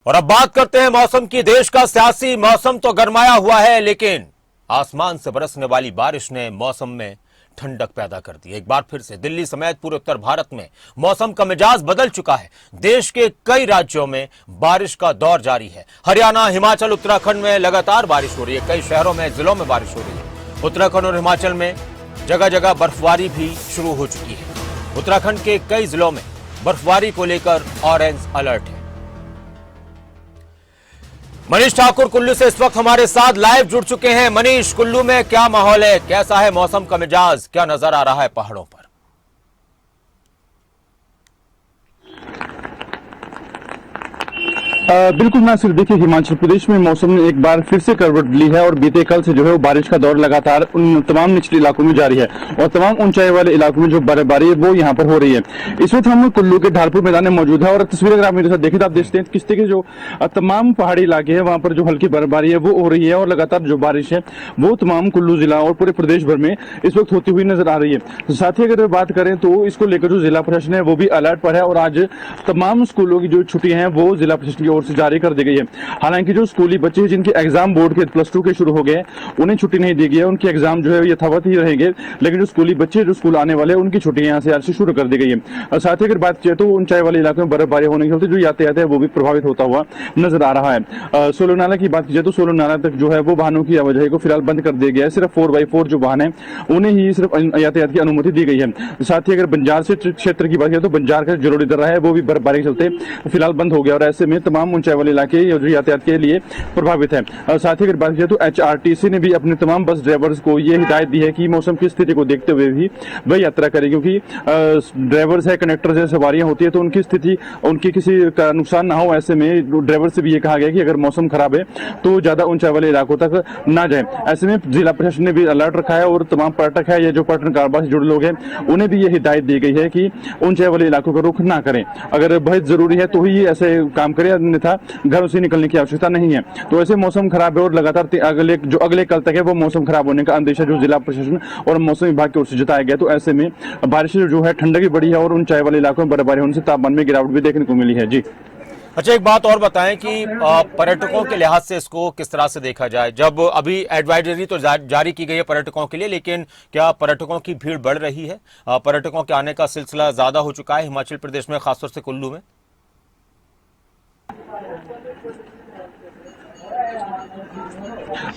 और अब बात करते हैं मौसम की। देश का सियासी मौसम तो गरमाया हुआ है, लेकिन आसमान से बरसने वाली बारिश ने मौसम में ठंडक पैदा कर दी। एक बार फिर से दिल्ली समेत पूरे उत्तर भारत में मौसम का मिजाज बदल चुका है। देश के कई राज्यों में बारिश का दौर जारी है। हरियाणा, हिमाचल, उत्तराखंड में लगातार बारिश हो रही है। कई शहरों में, जिलों में बारिश हो रही है। उत्तराखंड और हिमाचल में जगह जगह बर्फबारी भी शुरू हो चुकी है। उत्तराखंड के कई जिलों में बर्फबारी को लेकर ऑरेंज अलर्ट है। मनीष ठाकुर कुल्लू से इस वक्त हमारे साथ लाइव जुड़ चुके हैं। मनीष, कुल्लू में क्या माहौल है, कैसा है मौसम का मिजाज, क्या नजर आ रहा है पहाड़ों पर? बिल्कुल नासिर, देखिए हिमाचल प्रदेश में मौसम ने एक बार फिर से करवट ली है और बीते कल से जो है वो बारिश का दौर लगातार उन तमाम निचले इलाकों में जारी है और तमाम ऊंचाई वाले इलाकों में जो बर्फबारी है वो यहाँ पर हो रही है। इस वक्त हम कुल्लू के ढालपुर मैदान में मौजूद है और तस्वीर अगर आप मेरे साथ देखें तो आप देखते हैं किस तरह के जो तमाम पहाड़ी इलाके हैं वहां पर जो हल्की बर्फबारी है वो हो रही है और लगातार जो बारिश है वो तमाम कुल्लू जिला और पूरे प्रदेश भर में इस वक्त होती हुई नजर आ रही है। साथ ही अगर बात करें तो इसको लेकर जो जिला प्रशासन है वो भी अलर्ट पर है और आज तमाम स्कूलों की जो छुट्टियां हैं वो जिला प्रशासन की ओर से जारी कर दी गई है। हालांकि जो स्कूली बच्चे हैं जिनके एग्जाम बोर्ड के +2 के शुरू हो गए उन्हें छुट्टी नहीं दी गई है, उनके एग्जाम जो है यथावत ही रहेंगे। लेकिन जो स्कूली बच्चे जो स्कूल आने वाले हैं उनकी छुट्टियां यहाँ से आज से शुरू कर दी गई है। और साथ ही अगर बात किया तो ऊंचाई वाले इलाकों में बर्फबारी होने के चलते जो यातायात है वो भी प्रभावित होता हुआ नजर आ रहा है। सोलर नाला की बात की जाए तो सोलर नाला तक जो है वो वाहनों की आवाजाही को फिलहाल बंद कर दिया गया है। सिर्फ 4x4 जो वाहन है उन्हें ही सिर्फ यातायात की अनुमति दी गई है। साथ ही अगर बंजार से क्षेत्र की बात करें तो बंजार का जलोड़ी दर्रा है वो भी बर्फबारी के चलते फिलहाल बंद हो गया और ऐसे में तमाम ऊंचाई वाले इलाके यातायात के लिए प्रभावित है। साथ ही अगर बात करें तो HRTC ने भी अपने तमाम बस ड्राइवर्स को ये हिदायत दी है कि मौसम की स्थिति को देखते हुए भी वह यात्रा करें, क्योंकि ड्राइवर्स है, कंडक्टर्स है, सवारियां होती है तो उनकी स्थिति, उनकी किसी का नुकसान ना हो। ऐसे में ड्राइवर से भी ये कहा गया कि अगर मौसम खराब है तो ज्यादा ऊंचाई वाले इलाकों तक ना जाए। ऐसे में जिला प्रशासन ने भी अलर्ट रखा है और तमाम पर्यटक है या जो पर्यटन कारोबार से जुड़े लोग हैं उन्हें भी ये हिदायत दी गई है कि ऊंचाई वाले इलाकों का रुख ना करें। अगर बहुत जरूरी है तो ही ऐसे काम करें, अन्यथा घरों से निकलने की आवश्यकता नहीं है। तो ऐसे मौसम खराब है और लगातार अगले कल तक है वो मौसम खराब होने का अंदेशा जो जिला प्रशासन और मौसम विभाग की ओर से जताया गया। तो ऐसे में बारिश जो है ठंडक भी बढ़ी है और ऊंचाई वाले इलाकों में बर्फबारी होने से तापमान में गिरावट भी देखने को मिली है। जी अच्छा, एक बात और बताएं कि पर्यटकों के लिहाज से इसको किस तरह से देखा जाए। जब अभी एडवाइजरी तो जारी की गई है पर्यटकों के लिए, लेकिन क्या पर्यटकों की भीड़ बढ़ रही है? पर्यटकों के आने का सिलसिला ज्यादा हो चुका है हिमाचल प्रदेश में, खासतौर से कुल्लू में?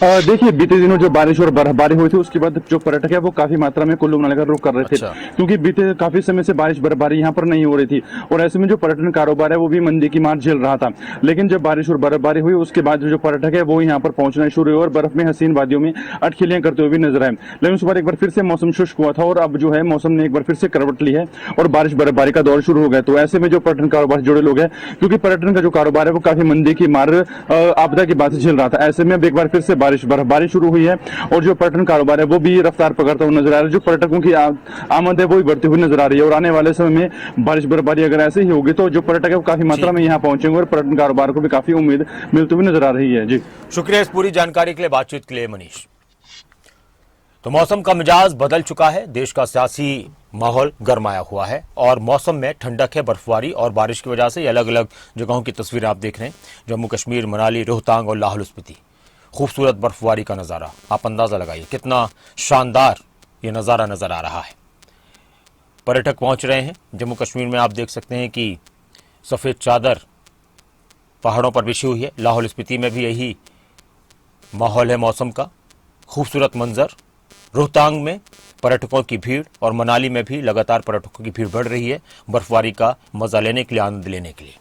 देखिए बीते दिनों जो बारिश और बर्फबारी हुई थी उसके बाद जो पर्यटक है वो काफी मात्रा में कुल्लू मनाली का रुख कर रहे थे। क्योंकि बीते काफी समय से बारिश बर्फबारी यहाँ पर नहीं हो रही थी और ऐसे में जो पर्यटन कारोबार है वो भी मंदी की मार झेल रहा था। लेकिन जब बारिश और बर्फबारी हुई उसके बाद जो पर्यटक है वो यहाँ पर पहुंचना शुरू हुए और बर्फ में हसीन वादियों में अटखेलियां करते हुए भी नजर आए। लेकिन उस बार एक बार फिर से मौसम शुष्क हुआ था और अब जो है मौसम ने एक बार फिर से करवट ली है और बारिश बर्फबारी का दौर शुरू हो गया। तो ऐसे में जो पर्यटन कारोबार से जुड़े लोग हैं, क्योंकि पर्यटन का जो कारोबार है वो काफी मंदी की मार आपदा की बात से झेल रहा था, ऐसे में अब एक बार फिर से बर्फबारी शुरू हुई है और जो पर्यटन कारोबार है वो भी रफ्तार पकड़ता हुआ नजर आ रहा है। जो पर्यटकों की आमद है वो भी बढ़ती हुई नजर आ रही है और आने वाले समय में बारिश बर्फबारी अगर ऐसे ही होगी तो जो पर्यटक है वो काफी मात्रा में यहाँ पहुंचेंगे और पर्यटन कारोबार को भी काफी उम्मीद मिलती हुई नजर आ रही है। जी शुक्रिया इस पूरी जानकारी के लिए, बातचीत के लिए मनीष। तो मौसम का मिजाज बदल चुका है, देश का सियासी माहौल गरमाया हुआ है और मौसम में ठंडक है। बर्फबारी और बारिश की वजह से अलग अलग जगहों की तस्वीर आप देख रहे हैं। जम्मू कश्मीर, मनाली, रोहतांग और लाहौल स्पीति, खूबसूरत बर्फबारी का नज़ारा। आप अंदाज़ा लगाइए कितना शानदार ये नज़ारा नज़र आ रहा है। पर्यटक पहुंच रहे हैं। जम्मू कश्मीर में आप देख सकते हैं कि सफ़ेद चादर पहाड़ों पर बिछी हुई है। लाहौल स्पीति में भी यही माहौल है मौसम का, खूबसूरत मंजर। रोहतांग में पर्यटकों की भीड़ और मनाली में भी लगातार पर्यटकों की भीड़ बढ़ रही है बर्फबारी का मज़ा लेने के लिए, आनंद लेने के लिए।